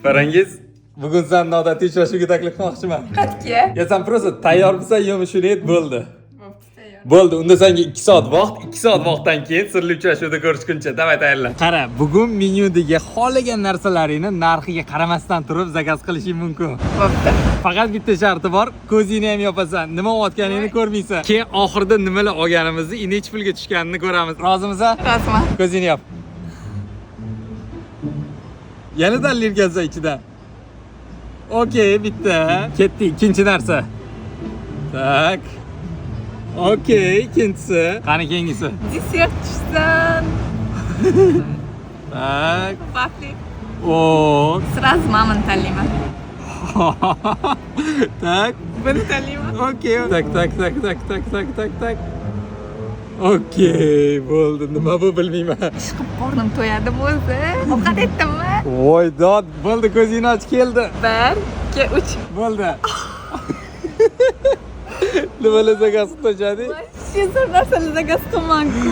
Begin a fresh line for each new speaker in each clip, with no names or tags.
Farangiz, bugun sen odatiy uchrashuvga taklif qilmoqchiman.
Qatga.
Ya sen просто tayyormisan yo'qmi shuni ayt bo'ldi.
Bo'pti, tayyor.
Bo'ldi, unda senga 2 soat vaqt, 2 soat vaqtdan keyin sirli uchrashuvda ko'rishguncha. Davay tayyorlan. Qara, bugun menyudagi xohlagan narsalaringni narxiga qaramasdan turib zakaz qilishing mumkin.
Bo'pti.
Faqat bitta sharti bor, ko'zingni ham yopasan, nima olayotganingni ko'rmaysan. Keyin oxirida nimalar olganimizni, necha pulga tushganini ko'ramiz. Rozimisan?
Roziman.
Ko'zingni yop. Yana dalilgansan ichidan. Okey, bitta. Ketdi, ikkinchi narsa. Tak. Okey, ikkinchisi. Qani keyingisi?
Desert tushsan.
Tak.
Vafli.
O.
Сразу mamani tanlayman.
Tak.
Buni tanlayman.
Okey. Tak. Okey, bo'ldi. Nima bu bilmayman.
Chiqib qornim to'yadimi o'zi? Ovqat etdimmi?
Voy dod, bo'ldi, ko'zingni och keldi.
1, 2, 3.
Bo'ldi. Nimalar zakaz qilishadi?
Shizor narsalar zakaz qilman-ku.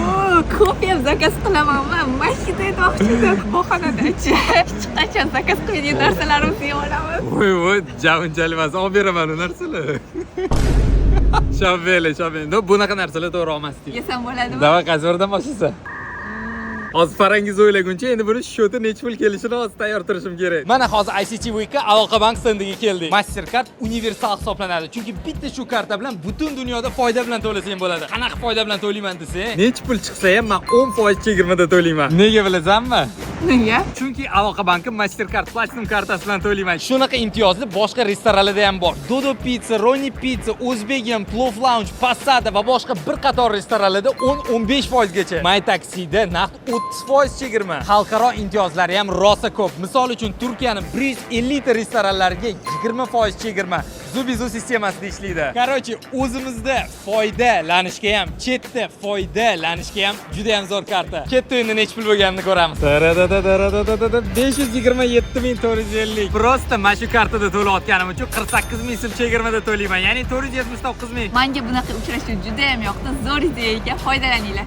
Ko'p ham zakaz qilaman. Mashina aytmoqchidim. Bahonadachi. Hech qachon zakaz qilmaydigan narsalarimizni yeb olamiz.
Voy, javunchalik emas, olib beraman u narsalar. Shavveli. No, bunaqa narsalar to'g'ri olmasdik.
Yesam bo'ladimi?
Davay, qaysi biridan boshlaysan? Hozir Farangiz o'ylaguncha endi buni shoti necha pul kelishini hozir tayyor turishim kerak. Mana hozir ICT Week'ga Aloqabank stendiga keldik. Mastercard universal hisoblanadi. Chunki bitta shu karta bilan butun dunyoda foyda bilan to'lasang bo'ladi. Qanaqa foyda bilan to'layman desang, necha pul chiqsa ham men 10% chegirmada to'layman. Nega bilasanmi?
Nega?
Chunki Aloqabank Mastercard Platinum kartasi bilan to'layman. Shunaqa imtiyozli boshqa restoranlarda ham bor. Dodo Pizza, Roni Pizza, Uzbekistan, Plov Lounge, Passada va boshqa bir qator restoranlarda 10-15% gacha. My Taxi'da naqd 30% chegirma. Xalqaro imtiyozlari ham rosa ko'p. Misol uchun Turkiyaning 150 ta restoranlariga 20% chegirma. Zubizu sistemasida ishlaydi. Qarochi, o'zimizda foydalanishga ham, chetda foydalanishga ham juda ham zo'r karta. Chetda endi necha pul bo'lganini ko'ramiz. 527.450. Prosta mana shu kartada to'layotganim uchun 48 ming so'm chegirmada to'layman. Ya'ni 479 ming.
Menga bunaqa uchrashuv juda ham yoqdi. Zo'r ideya ekan, foydalaninglar.